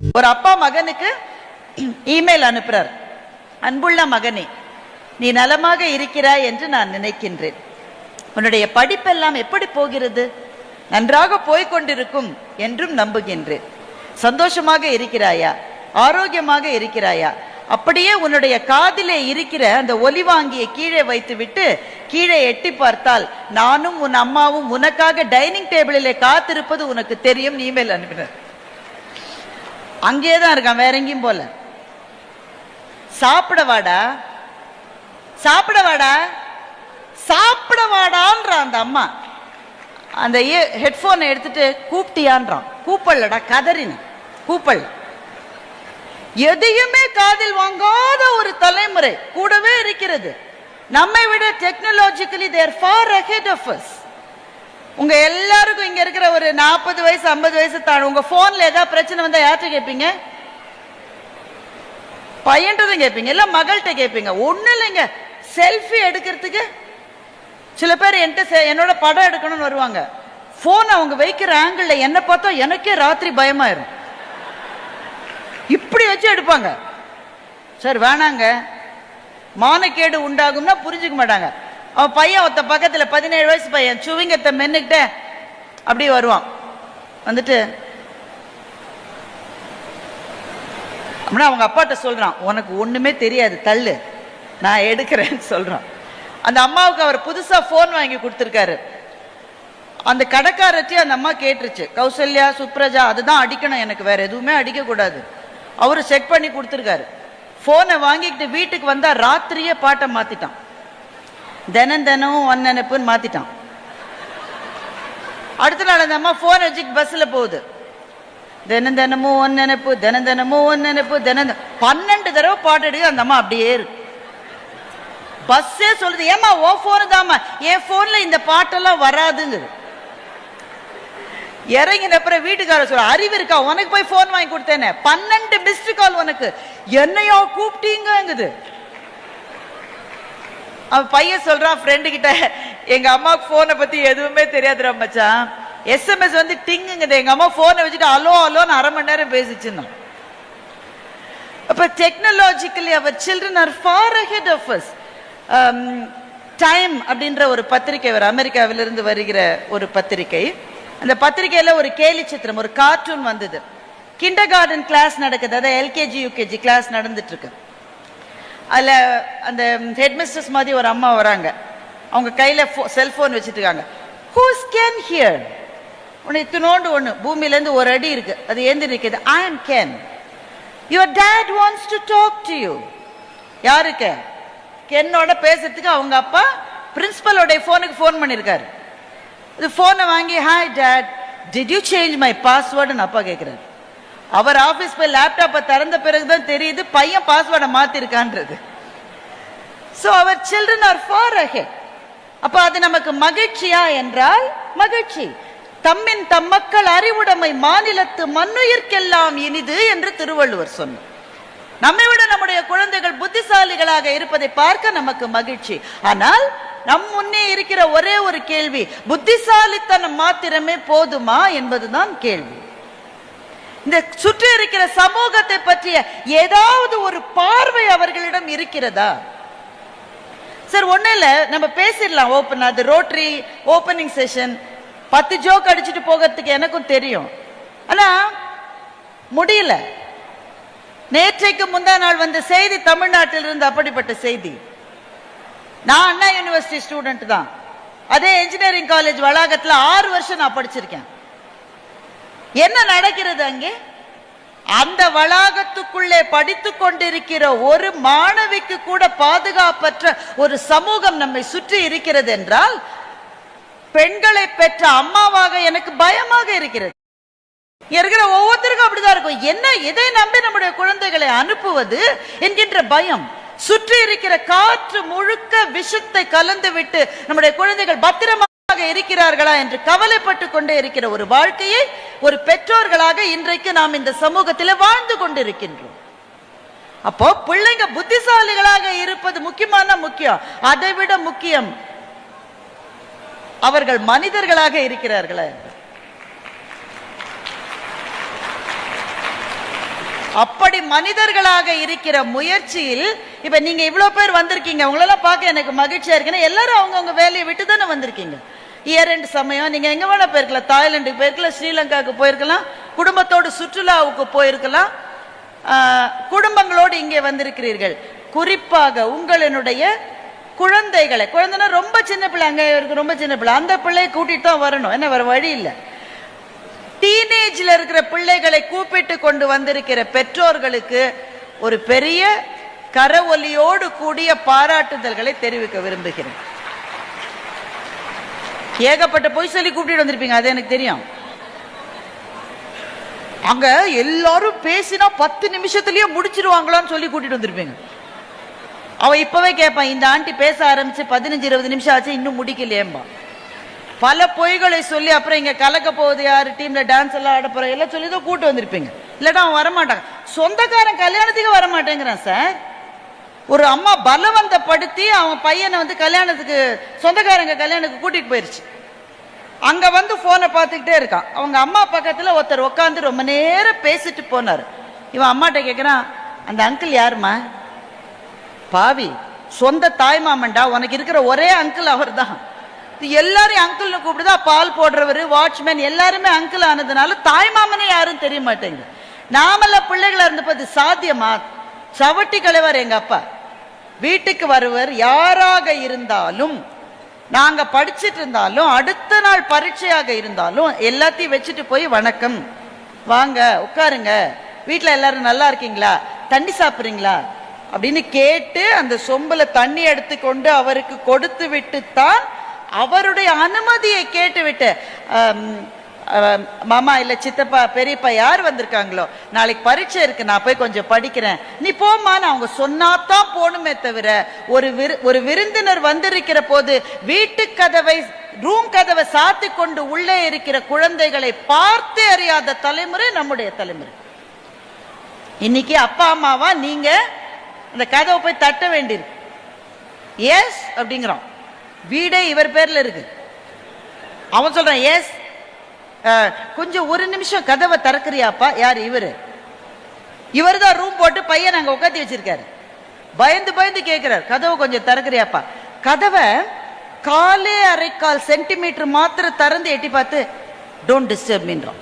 ஒரு அப்பா மகனுக்கு இமெயில் அனுப்புறார். அன்புள்ள மகனே, நீ நலமாக இருக்கிறாய் என்று நான் நினைக்கின்றேன். உன்னுடைய படிப்பெல்லாம் எப்படி போகிறது? நன்றாக போய்கொண்டிருக்கும் என்றும் நம்புகின்றேன். சந்தோஷமாக இருக்கிறாயா? ஆரோக்கியமாக இருக்கிறாயா? அப்படியே உன்னுடைய காதிலே இருக்கிற அந்த ஒலிவாங்கியை கீழே வைத்து விட்டு கீழே எட்டி பார்த்தால் நானும் உன் அம்மாவும் உனக்காக டைனிங் டேபிளிலே காத்திருப்பது உனக்கு தெரியும். இமெயில் அனுப்பினார். அங்கேதான் இருக்கான், வேற எங்கேயும் போல. சாப்பிடவாடா சாப்பிடவாடா சாப்பிடவாடான்ற அந்த அம்மா அந்த ஹெட்போனை எடுத்துட்டு கூப்பிட்டியான்றான். கூப்பல்லடா, கதறின கூப்பல். எதையுமே காதில் வாங்காத ஒரு தலைமுறை கூடவே இருக்கிறது. நம்மை விட technologically they are far ahead of us. உங்க எல்லாருக்கும் இங்க இருக்கிற ஒரு 40 வயசு 50 வயசு தாண்டி உங்க போன்ல ஏதாவது பிரச்சனை வந்தா யார்கிட்ட கேட்பீங்க? பையன்ட்டு கேட்பீங்க, இல்ல மகள்கிட்ட கேட்பீங்க. ஒண்ணு இல்லைங்க, செல்ஃபி எடுக்கிறதுக்கு சில பேர் என்னோட படம் எடுக்கணும்னு வருவாங்க. போன் அவங்க வைக்கிற ஆங்கிள் என்ன பார்த்தா எனக்கே ராத்திரி பயமாயிரும். இப்படி வச்சு எடுப்பாங்க. சார் வேணாங்க, மானக்கேடு உண்டாகும்னா புரிஞ்சுக்க மாட்டாங்க. அவன் பையன் ஒருத்த பக்கத்துல 17 வயசு பையன் சுவிங்கத்தை மென்னுக்கிட்ட அப்படியே வருவான். வந்துட்டு அப்படின்னா அவங்க அப்பாட்ட சொல்றான், உனக்கு ஒண்ணுமே தெரியாது, தள்ளு, நான் எடுக்கிறேன்னு சொல்றான். அந்த அம்மாவுக்கு அவர் புதுசா போன் வாங்கி கொடுத்துருக்காரு. அந்த கடைக்காரச்சி அந்த அம்மா கேட்டுருச்சு, கௌசல்யா சுப்ரஜா அதுதான் அடிக்கணும், எனக்கு வேற எதுவுமே அடிக்க கூடாது. அவரு செக் பண்ணி கொடுத்துருக்காரு. போனை வாங்கிக்கிட்டு வீட்டுக்கு வந்தா ராத்திரியே பாட்டை மாத்திட்டான். தினம் தினமும் ஒன்னெனப்புன்னு மாத்திட்டான். அடுத்த நாள் அந்த அம்மா போன் வச்சுட்டு பஸ்ல போகுது. தினம் தினமும் ஒன்னெனப்பு, தினம் தினமும் ஒன்னெனப்பு, தினம் 12 தடவை பாட்டு எடுக்க அந்த அம்மா அப்படியே இருக்கு. பஸ்ஸே சொல்லுது, ஏமா ஓ போனு தாமா, என் போன்ல இந்த பாட்டெல்லாம் வராதுங்குது. இறங்கின அப்புறம் வீட்டுக்கார சொல்ற, அறிவு இருக்கா உனக்கு, போய் போன் வாங்கி கொடுத்தேனே, 12 மிஸ்டு கால் உனக்கு, என்னையோ கூப்பிட்டீங்குது. அவன் பையன் சொல்றான் ஃப்ரெண்டு கிட்ட, எங்க அம்மாவுக்கு போனை பத்தி எதுவுமே தெரியாதுடா மச்சான், SMS வந்து டிங்குங்குது, எங்க அம்மா போனை வச்சுட்டு அலோ அலோன்னு 1/2 மணி நேரம் பேசிச்சுன்னா. அப்ப டெக்னாலஜிக்கலி அவர் children are far ahead of us. Time அப்படின்ற ஒரு பத்திரிகை, ஒரு அமெரிக்காவிலிருந்து வருகிற ஒரு பத்திரிகை. அந்த பத்திரிகையில ஒரு கேலி சித்திரம், ஒரு கார்ட்டூன் வந்தது. கிண்டர் கார்டன் கிளாஸ் நடக்குது, அதாவது LKG UKG கிளாஸ் நடந்துட்டு இருக்கு. அதுல அந்த ஹெட்மிஸ்டர்ஸ் மாதிரி ஒரு அம்மா வராங்க. அவங்க கையில செல்போன் வச்சுட்டு இருக்காங்க. Whose can hear? உன்னை இத்தினோண்டு ஒண்ணு பூமியில இருந்து ஒரு அடி இருக்கு, அது ஏந்தி நிற்குது. I am Ken, your dad wants to talk to you. யாருக்கு? கென்னோட பேசுறதுக்கு அவங்க அப்பா பிரின்சிபலோட போனுக்கு போன் பண்ணிருக்காரு. இது போனை வாங்கி, hi dad, did you change my பாஸ்வேர்டுன்னு அப்பா கேட்கிறாரு. அவர் ஆபீஸ் போய் லேப்டாப்பை திறந்த பிறகுதான் தெரியுது பையன் பாஸ்வேர்டை மாத்திருக்கான்றது. சோ அவர் சில்ட்ரன் ஆர் ஃபார் அஹெட். அப்ப அது நமக்கு மகிழ்ச்சியா என்றால் மகிழ்ச்சி. தம்மின் தம் மக்கள் அறிவுடைமை மாநிலத்து மண்ணுயிர்க்கெல்லாம் இனிது என்று திருவள்ளுவர் சொன்னார். நம்மை விட நம்முடைய குழந்தைகள் புத்திசாலிகளாக இருப்பதை பார்க்க நமக்கு மகிழ்ச்சி. ஆனால் நம் முன்னே இருக்கிற ஒரே ஒரு கேள்வி, புத்திசாலித்தனம் மாத்திரமே போதுமா என்பதுதான் கேள்வி. இந்த சுற்றி இருக்கிற சமூகத்தை பற்றிய ஏதாவது ஒரு பார்வை அவர்களிடம் இருக்கிறதா? சார் ஒண்ணு இல்ல, நம்ம பேசிடலாம் ஓபன், அது ரோட்டரி ஓபனிங் செஷன், 10 ஜோக் அடிச்சுட்டு போகிறதுக்கு எனக்கும் தெரியும். ஆனா முடியல. நேற்றைக்கு முந்தா நாள் வந்த செய்தி தமிழ்நாட்டில் இருந்து அப்படிப்பட்ட செய்தி. நான் அண்ணா யூனிவர்சிட்டி ஸ்டூடெண்ட் தான். அதே இன்ஜினியரிங் காலேஜ் வளாகத்துல 6 வருஷம் நான் படிச்சிருக்கேன். என்ன நடக்கிறது அங்கே? அந்த வளாகத்துக்குள்ளே படித்துக் கொண்டிருக்கிற ஒரு மாணவிக்கு கூட பாதுகாப்பற்ற ஒரு சமூகம் நம்மை சுற்றி இருக்கிறது என்றால், பெண்களை பெற்ற அம்மாவாக எனக்கு பயமாக இருக்கிறது. இருக்கிற ஒவ்வொருத்தருக்கும் அப்படிதான் இருக்கும். என்ன, இதை நம்பி நம்முடைய குழந்தைகளை அனுப்புவது என்கின்ற பயம். சுற்றி இருக்கிற காற்று முழுக்க விஷத்தை கலந்து விட்டு நம்முடைய குழந்தைகள் பத்திரமாக இருக்கிறார்களா என்று கவலைப்பட்டு கொண்டே இருக்கிற ஒரு வாழ்க்கையை ஒரு பெற்றோர்களாக இன்றைக்கு நாம் இந்த சமூகத்தில் வாழ்ந்து கொண்டிருக்கின்றோம். அப்போ பிள்ளைங்க புத்திசாலிகளாக இருப்பது முக்கியமான முக்கியம். அதை விட முக்கியம் அவர்கள் மனிதர்களாக இருக்கிறார்களா. அப்படி மனிதர்களாக இருக்கிற முயற்சியில் இப்ப நீங்க இவ்வளவு பேர் வந்திருக்கீங்க, உங்களெல்லாம் பார்க்க எனக்கு மகிழ்ச்சியா இருக்குன்னா எல்லாரும் அவங்கவுங்க வேலையை விட்டு தானே வந்திருக்கீங்க. இயர் எண்ட் சமயம் நீங்க எங்க வேணா போயிருக்கலாம், தாய்லாந்துக்கு போயிருக்கலாம், ஸ்ரீலங்காவுக்கு போயிருக்கலாம், குடும்பத்தோடு சுற்றுலாவுக்கு போயிருக்கலாம், குடும்பங்களோடு இங்கே வந்திருக்கிறீர்கள். குறிப்பாக உங்களுடைய குழந்தைகளை, குழந்தைனா ரொம்ப சின்ன பிள்ளை, அங்கே இருக்கு ரொம்ப சின்ன பிள்ளை, அந்த பிள்ளையை கூட்டிட்டு தான் வரணும், என்ன வேற வழி இல்லை. டீனேஜ்ல இருக்கிற பிள்ளைகளை கூப்பிட்டு கொண்டு வந்திருக்கிற பெற்றோர்களுக்கு ஒரு பெரிய கரவொலியோடு கூடிய பாராட்டுதல்களை தெரிவிக்க விரும்புகிறேன். ஏகப்பட்ட பொய் சொல்லி கூப்பிட்டு வந்திருப்பீங்க, அது எனக்கு தெரியும். அங்க எல்லாரும் பேசினா 10 நிமிஷத்துலயே முடிச்சிருவாங்களான்னு சொல்லி கூட்டிட்டு வந்திருப்பீங்க. அவன் இப்பவே கேட்பான், இந்த ஆண்டி பேச ஆரம்பிச்சு 15-20 நிமிஷம் ஆச்சு இன்னும் முடிக்கலையேம்பா. பல பொய்களை சொல்லி அப்புறம் இங்க கலக்க போகுது யாரு, டீம்ல டான்ஸ் எல்லாம் ஆட போற எல்லாம் சொல்லி தான் கூட்டு வந்திருப்பீங்க. இல்லாட்டா அவன் வரமாட்டாங்க. சொந்தக்காரன் கல்யாணத்துக்கு வரமாட்டேங்கிறான் சார். ஒரு அம்மா பலவந்தப்படுத்தி அவன் பையனை வந்து கல்யாணத்துக்கு, சொந்தக்காரங்க கல்யாணத்துக்கு கூட்டிட்டு போயிருச்சு. அங்க வந்து போனை பார்த்துக்கிட்டே இருக்கான். அவங்க அம்மா பக்கத்துல ஒருத்தர் உட்காந்து ரொம்ப நேரம் பேசிட்டு போனாரு. இவன் அம்மாட்ட கேட்கிறான், அந்த அங்கிள் யாருமா? பாவி, சொந்த தாய் மாமன்டா, உனக்கு இருக்கிற ஒரே அங்கிள் அவர் தான். எல்லாரும் அங்கிள்னு கூப்பிடுதா, பால் போடுறவர், வாட்ச்மேன் எல்லாருமே அங்கிள் ஆனதுனால தாய் மாமனே யாரும் தெரிய மாட்டேங்குது. நாமெல்லாம் பிள்ளைகளா இருந்தப்போ சாத்தியமா? சவட்டி கலைவர் எங்க அப்பா. வீட்டுக்கு வருவர் யாராக இருந்தாலும், நாங்க படிச்சுட்டு இருந்தாலும், அடுத்த நாள் பரீட்சையாக இருந்தாலும் எல்லாத்தையும் வச்சுட்டு போய் வணக்கம், வாங்க உட்காருங்க, வீட்டுல எல்லாரும் நல்லா இருக்கீங்களா, தண்ணி சாப்பிடுறீங்களா அப்படின்னு கேட்டு அந்த சொம்புல தண்ணி எடுத்துக்கொண்டு அவருக்கு கொடுத்து விட்டு தான், அவருடைய அனுமதியை கேட்டு விட்டு, மாமா இல்ல சித்தப்பா பெரியப்பா யார் வந்திருக்காங்களோ நாளைக்கு பரீட்சை இருக்கு, நான் போய் கொஞ்சம் படிக்கிறேன், நீ போமான்னு அவங்க சொன்னாதான் போகணுமே தவிர, ஒரு விருந்தினர் வந்திருக்கிற போது வீட்டு கதவை, ரூம் கதவை சாத்தி கொண்டு உள்ளே இருக்கிற குழந்தைகளை பார்த்து அறியாத தலைமுறை நம்முடைய தலைமுறை. இன்னைக்கு அப்பா அம்மாவா நீங்க அந்த கதவை போய் தட்ட வேண்டியிருக்கு. எஸ் அப்படிங்கிறான், வீடே இவர் பேர்ல இருக்கு. அவன் சொல்றான் எஸ், கொஞ்சம் ஒரு நிமிஷம் கதவை திறக்கிறியாப்பா. யார் இவரு? இவர் தான் ரூம் போட்டு பையன் அங்க உட்காந்து வச்சிருக்காரு. பயந்து பயந்து கேட்கிறார், கதவை கொஞ்சம் திறக்கிறியாப்பா. கதவை 1/4 சென்டிமீட்டர் மாத்திரம் திறந்து எட்டி பார்த்து டோன்ட் டிஸ்டர்ப் மீன்றான்.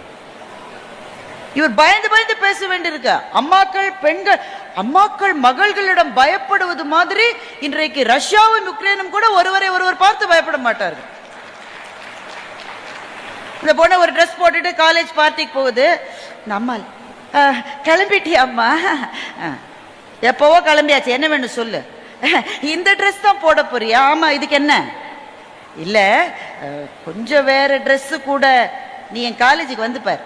இவர் பயந்து பயந்து பேச வேண்டியிருக்க. அம்மாக்கள், பெண்கள், அம்மாக்கள் மகள்களிடம் பயப்படுவது மாதிரி இன்றைக்கு ரஷ்யாவும் யுக்ரைனும் கூட ஒருவரை ஒருவர் பார்த்து பயப்பட மாட்டார்கள். இந்த பொண்ணு ஒரு ட்ரெஸ் போட்டுட்டு காலேஜ் பார்ட்டிக்கு போகுது. நம்மால் கிளம்பிட்டியா அம்மா? எப்பவோ கிளம்பியாச்சு, என்ன வேணும் சொல்லு. இந்த ட்ரெஸ் தான் போட போறியா? ஆமா, இதுக்கு என்ன? இல்ல கொஞ்சம் வேற ட்ரெஸ் கூட, நீ என் காலேஜுக்கு வந்து பாரு,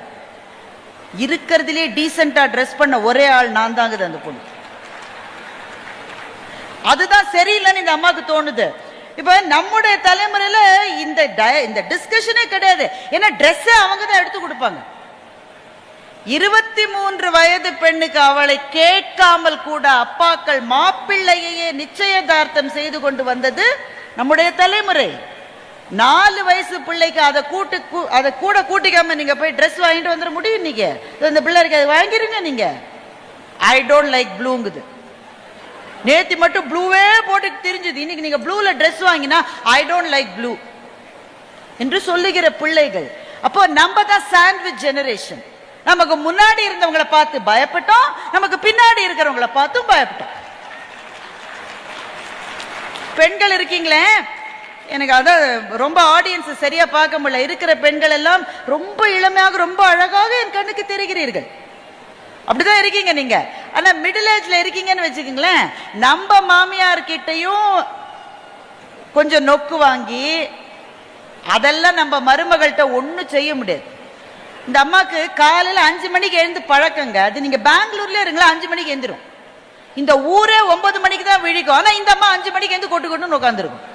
இருக்கிறதுலே டீசென்டா ட்ரெஸ் பண்ண ஒரே ஆள் நான் தாங்குது அந்த பொண்ணு. அதுதான் சரியில்லைன்னு இந்த அம்மாவுக்கு தோணுது. இப்ப நம்முடைய தலைமுறையில இந்த டிஸ்கஷனே கிடையாது. ஏன்னா ட்ரெஸ் அவங்க தான் எடுத்து கொடுப்பாங்க. 23 வயது பெண்ணுக்கு அவளை கேட்காமல் கூட அப்பாக்கள் மாப்பிள்ளையே நிச்சயதார்த்தம் செய்து கொண்டு வந்தது நம்முடைய தலைமுறை. 4 வயசு பிள்ளைக்கு அதை கூட கூட்டிக்காம நீங்க போய் ட்ரெஸ் வாங்கிட்டு வந்துட முடியும். நீங்க இந்த பிள்ளைக்கு அதை வாங்கிருங்க. நீங்க ஐ டோன்ட் லைக் ப்ளூங்குது. நேத்தி மட்டும் ப்ளூவே போட்டு தெரிஞ்சது, இன்னைக்கு நீங்க ப்ளூல ட்ரெஸ் வாங்கினா ஐ டோன்ட் லைக் ப்ளூ என்று சொல்லுகிற பிள்ளைகள். அப்போ நம்ம தான் சாண்ட்விச் ஜெனரேஷன். நமக்கு முன்னாடி இருந்தவங்களை பார்த்து பயப்பட்டோம், நமக்கு பின்னாடி இருக்கிறவங்களை பார்த்தும் பயப்பட்டோம். பெண்கள் இருக்கீங்களே, எனக்கு அதான் ரொம்ப ஆடியன்ஸ் சரியா பார்க்க முடியல. இருக்கிற பெண்கள் எல்லாம் ரொம்ப இளமையாக ரொம்ப அழகாக என் கண்ணுக்கு தெரிகிறீர்கள். அப்படிதான் இருக்கீங்க நீங்க. ஆனா மிடில் ஏஜ்ல இருக்கீங்கன்னு வச்சுக்கீங்களேன், நம்ம மாமியார் கிட்டையும் கொஞ்சம் நொக்கு வாங்கி அதெல்லாம் நம்ம மருமகள்கிட்ட ஒன்னும் செய்ய முடியாது. இந்த அம்மாக்கு காலையில 5 மணிக்கு எழுந்து பழக்கங்க. அது நீங்க பெங்களூர்ல இருங்களா 5 மணிக்கு எழுந்திரும். இந்த ஊரே 9 மணிக்கு தான் விழிக்கும். ஆனா இந்த அம்மா 5 மணிக்கு எழுந்து கொட்டு உட்காந்துருக்கும்.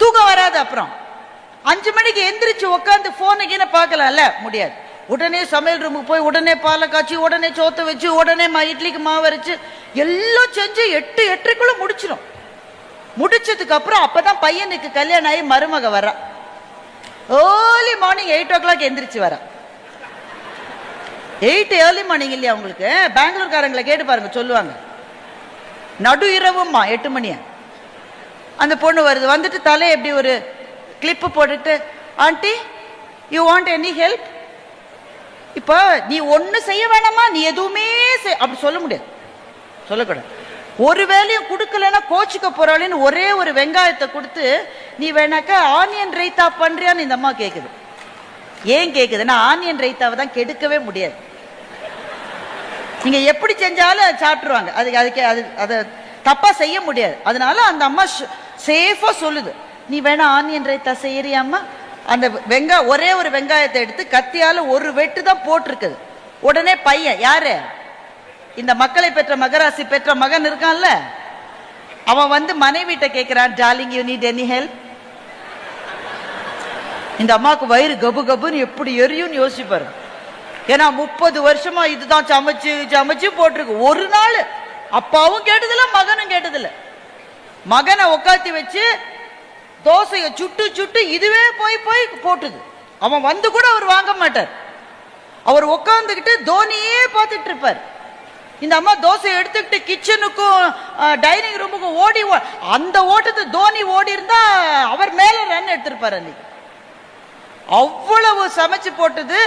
தூக்கம் வராது. அப்புறம் 5 மணிக்கு எந்திரிச்சு உட்காந்து போனுக்கு என்ன பார்க்கலாம்ல, முடியாது. உடனே சமையல் ரூமுக்கு போய் உடனே பாலை காய்ச்சி உடனே சோத்தை வச்சு உடனே இட்லிக்கு மாவு அரைச்சு எல்லாம் செஞ்சு 8-8:30 முடிச்சிடும். முடிச்சதுக்கு அப்புறம் அப்பதான் பையனுக்கு கல்யாணம் ஆகி மருமக வர ஏர்லி மார்னிங் 8 o'clock எந்திரிச்சு வர. 8 ஏர்லி மார்னிங் இல்லையா உங்களுக்கு? பெங்களூர்காரங்களை கேட்டு பாருங்க, சொல்லுவாங்க. நடு இரவுமா 8 மணியா அந்த பொண்ணு வருது. வந்துட்டு தலையை எப்படி ஒரு கிளிப்பு போட்டுட்டு, aunty you want any help? இப்போ நீ ஒண்ணு செய்ய வேணாமா, நீ எதுவுமே அப்படி சொல்ல முடியாது, சொல்லக்கூடாது. ஒரு வேலையும் கொடுக்கலன்னா கோச்சுக்க போறாளின்னு ஒரே ஒரு வெங்காயத்தை கொடுத்து, நீ வேணாக்கா ஆனியன் ரைத்தா பண்றியான்னு இந்த அம்மா கேக்குது. ஏன் கேக்குதுன்னா, ஆனியன் ரைத்தாவை தான் கெடுக்கவே முடியாது, நீங்க எப்படி செஞ்சாலும் சாப்பிட்டுருவாங்க. அதுக்கு அதை தப்பா செய்ய முடியாது. அதனால அந்த அம்மா சேஃபா சொல்லுது, நீ வேணா ஆனியன் ரைத்தா செய்யறியாம்மா? அந்த ஒரே ஒரு வெங்காயத்தை எடுத்து கத்தியால ஒரு வெட்டு தான் போட்டிருக்குது. உடனே பையன், யாரு இந்த மக்களை பெற்ற மகராசி பெற்ற மகன் இருக்கான்ல, அவன் வந்து மனைவிட்ட கேட்கிறான், darling you need any help? இந்த அம்மாவுக்கு வயிறு கபு கபுன்னு எப்படி எரியும்னு யோசிப்பாரு. ஏன்னா 30 வருஷமா இதுதான் சமைச்சு சமைச்சு போட்டிருக்கு. ஒரு நாள் அப்பாவும் கேட்டதில்ல, மகனும் கேட்டதில்ல. மகனை உட்காத்தி வச்சு தோசைய சுட்டு சுட்டு இதுவே போய் போய் போட்டுது. அவன் வந்து கூட அவர் வாங்க மாட்டார், அவர் உட்காந்துக்கிட்டு தோனியே பார்த்துட்டு இருப்பார். இந்த அம்மா தோசை எடுத்துக்கிட்டு கிச்சனுக்கும் டைனிங் ரூமுக்கும் ஓடி, அந்த ஓட்டத்தை தோனி ஓடி இருந்தா அவர் மேல ரன் எடுத்திருப்பார் அன்னைக்கு. அவ்வளவு சமைச்சு போட்டது.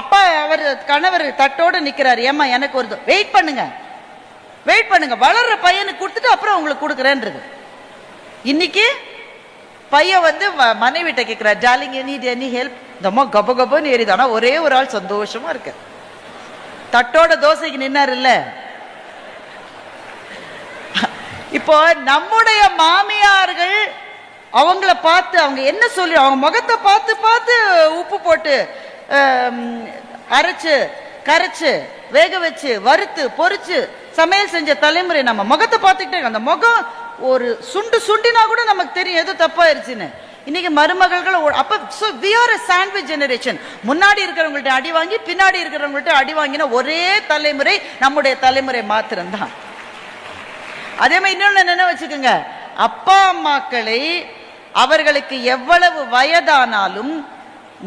அப்பா அவர் கணவர் தட்டோட நிக்கிறாரு, ஏமா எனக்கு ஒரு வெயிட் பண்ணுங்க வெயிட் பண்ணுங்க, வளர்ற பையனுக்கு கொடுத்துட்டு அப்புறம் உங்களுக்கு கொடுக்குறேன்றது. இன்னைக்கு பையன் வந்து மனைவிட்ட கேட்கிறார், darling you need any help? இந்த அம்மா கப கபன்னு ஏறிது. ஆனா ஒரே ஒரு ஆள் சந்தோஷமா இருக்கு, தட்டோட தோசைக்கு நின்னார் இல்ல. இப்போ நம்முடைய மாமியார்கள் அவங்கள பார்த்து அவங்க என்ன சொல்லி, அவங்க முகத்தை பார்த்து பார்த்து உப்பு போட்டு அரைச்சு கரைச்சு வேக வச்சு வறுத்து பொரிச்சு சமையல் செஞ்ச தலைமுறை. நம்ம முகத்தை பார்த்துக்கிட்டே, அந்த முகம் ஒரு சுண்டினா கூட நமக்கு தெரியும் எது தப்பாயிருச்சுன்னு. இன்னைக்கு மருமகள்கள் அப்ப so we are a sandwich generation. முன்னாடி இருக்கிறவங்கள்ட்ட அடி வாங்கி பின்னாடி இருக்கிறவங்கள்ட்ட அடி வாங்கின ஒரே தலைமுறை நம்முடைய தலைமுறை மாத்திரம்தான். அதே மாதிரி இன்னொன்னு என்ன வச்சுக்கோங்க, அப்பா அம்மாக்களை அவர்களுக்கு எவ்வளவு வயதானாலும்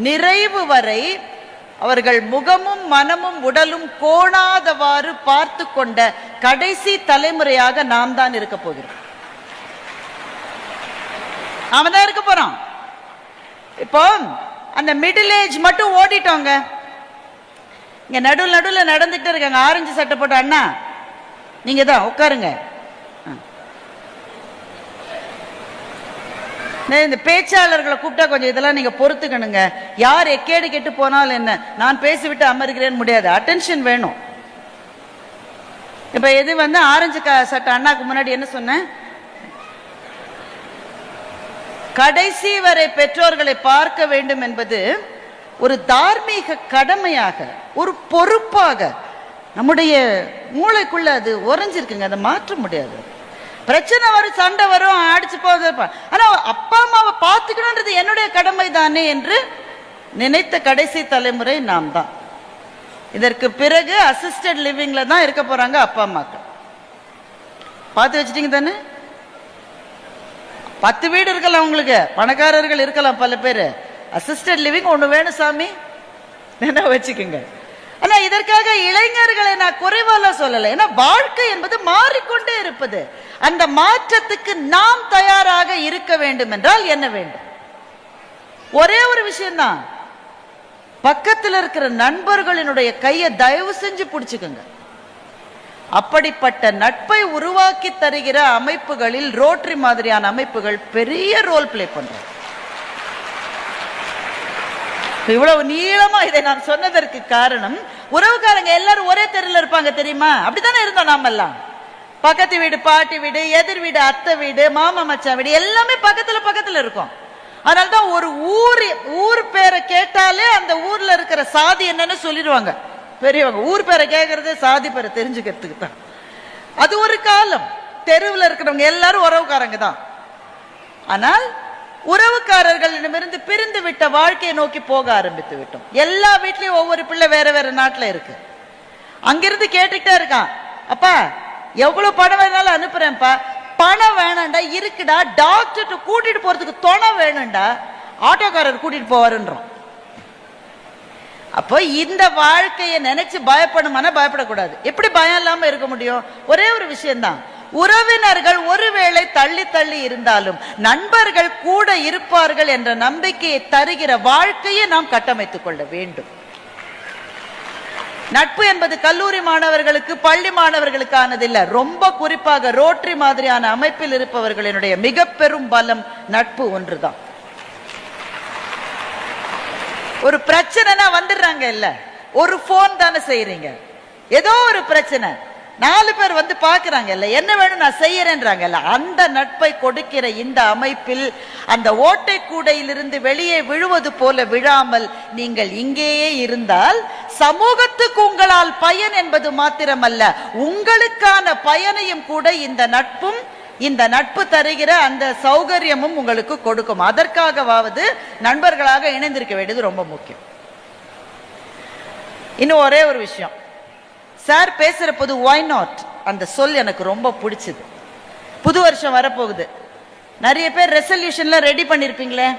நிறைவு வரை அவர்கள் முகமும் மனமும் உடலும் கோணாதவாறு பார்த்து கொண்ட கடைசி தலைமுறையாக நாம் தான் இருக்க போகிறோம். நாம தான் இருக்க போறோம். இப்போ அந்த மிடில் ஏஜ் மட்டும் ஓடிட்டோங்க. இங்க நடுவில் நடந்துட்டு இருக்காங்க, ஆரஞ்சு சட்டை போட்ட அண்ணா, நீங்க தான் உட்காருங்க. இந்த பேச்சாளர்களை கூப்பிட்டா கொஞ்சம் இதெல்லாம் நீங்க பொறுத்துக்கணுங்க. யார் எக்கேடு கெட்டு போனாலும் என்ன, நான் பேசிவிட்டு அமர்கிறேன்னு முடியாது, அட்டென்ஷன் வேணும். இப்ப எது வந்து ஆரஞ்சு சட்டை அண்ணாக்கு முன்னாடி என்ன சொன்னேன், கடைசி வரை பெற்றோர்களை பார்க்க வேண்டும் என்பது ஒரு தார்மீக கடமையாக, ஒரு பொறுப்பாக நம்முடைய மூளைக்குள்ள அது உறைஞ்சிருக்குங்க. அதை மாற்ற முடியாது. பிரச்சனை வரும், சண்டை வரும், அடிச்சு போகுது. ஆனா அப்பா அம்மாவை பார்த்துக்கணுன்றது என்னுடைய கடமை தானே என்று நினைத்த கடைசி தலைமுறை நாம் தான். இதற்கு பிறகு அசிஸ்டட் லிவிங்ல தான் இருக்க போறாங்க அப்பா அம்மாக்கள். பார்த்து வச்சுட்டீங்க தானே? 10 வீடு இருக்கலாம், உங்களுக்கு பணக்காரர்கள் இருக்கலாம் பல பேர். அசிஸ்டட் லிவிங் ஒண்ணு வேணும் சாமி, என்ன வச்சுக்கோங்க. ஆனா இதற்காக இளைஞர்களை நான் குறைவால சொல்லல. ஏன்னா வாழ்க்கை என்பது மாறிக்கொண்டே இருப்பது. அந்த மாற்றத்துக்கு நாம் தயாராக இருக்க வேண்டும் என்றால் என்ன வேண்டும்? ஒரே ஒரு விஷயம்தான், பக்கத்தில் இருக்கிற நண்பர்களினுடைய கையை தயவு செஞ்சு பிடிச்சுக்குங்க. அப்படிப்பட்ட நட்பை உருவாக்கி தருகிற அமைப்புகளில் ரோட்டரி மாதிரியான அமைப்புகள் பெரிய ரோல் பிளே பண்றாங்க. இவ்வளவு நீளமா இதை நான் சொன்னதற்கு காரணம், உறவுக்காரங்க எல்லாரும் ஒரே தெருல இருப்பாங்க தெரியுமா? அப்படித்தானே இருந்தோம் நாம எல்லாம். பக்கத்து வீடு பாட்டி வீடு, எதிர் வீடு அத்தை வீடு, மாமா மச்சான் வீடு, எல்லாமே பக்கத்துல பக்கத்துல இருக்கும். அதனால்தான் ஒரு ஊர் பேரை கேட்டாலே அந்த ஊர்ல இருக்கிற சாதி என்னன்னு சொல்லிடுவாங்க பெரியவங்க. ஊர் பேரை கேட்கறது சாதி பேரை தெரிஞ்சுக்கிறதுக்கு தான். அது ஒரு காலம். தெருவில் இருக்கிறவங்க எல்லாரும் உறவுக்காரங்க தான். ஆனால் உறவுக்காரர்களிடமிருந்து பிரிந்து விட்ட வாழ்க்கையை நோக்கி போக ஆரம்பித்து விட்டோம். எல்லா வீட்லயும் ஒவ்வொரு பிள்ளை வேற வேற நாட்டுல இருக்கு. அங்கிருந்து கேட்டுக்கிட்டே இருக்கான், அப்பா எவ்வளவு பணம் வேணாலும் அனுப்புறேன்ப்பா. பணம் வேணாண்டா, இருக்குடா டாக்டர் கூட்டிட்டு போறதுக்கு துணை வேணும்டா, ஆட்டோக்காரர் கூட்டிட்டு போவாருன்றோம். அப்போ இந்த வாழ்க்கையை நினைச்சு பயப்படுமானா பயப்படக்கூடாது. எப்படி பயம் இல்லாம இருக்க முடியும்? ஒரே ஒரு விஷயம்தான், உறவினர்கள் ஒருவேளை தள்ளி தள்ளி இருந்தாலும் நண்பர்கள் கூட இருப்பார்கள் என்ற நம்பிக்கையை தருகிற வாழ்க்கையை நாம் கட்டமைத்துக் கொள்ள வேண்டும். நட்பு என்பது கல்லூரி மாணவர்களுக்கு பள்ளி மாணவர்களுக்கானது இல்ல, ரொம்ப குறிப்பாக ரோட்டரி மாதிரியான அமைப்பில் இருப்பவர்களினுடைய மிக பெரும் பலம் நட்பு ஒன்றுதான். ஒரு பிரச்சனைனா வந்துடுறாங்க இல்ல, ஒரு போன் தானே செய்யறீங்க, ஏதோ ஒரு பிரச்சனை 4 பேர் வந்து பாக்குறாங்க இல்ல, என்ன வேணும் நான் செய்யறேன்றாங்கல்ல, அந்த நட்பை கொடுக்கிற இந்த அமைப்பில் அந்த ஓட்டை கூடையிலிருந்து வெளியே விழுவது போல விழாமல் நீங்கள் இங்கேயே இருந்தால் சமூகத்துக்கு உங்களால் பயன் என்பது மாத்திரமல்ல, உங்களுக்கான பயனையும் கூட இந்த நட்பும் இந்த நட்பு தருகிற அந்த சௌகரியமும் உங்களுக்கு கொடுக்கும். அதற்காகவாவது நண்பர்களாக இணைந்திருக்க வேண்டியது ரொம்ப முக்கியம். இன்னும் ஒரே ஒரு விஷயம், சார் பேசுற போது why not அந்த சொல் எனக்கு ரொம்ப பிடிச்சது. புது வருஷம் வரப்போகுது, நிறைய பேர் ரெசல்யூஷன்ல ரெடி பண்ணிருப்பீங்களே,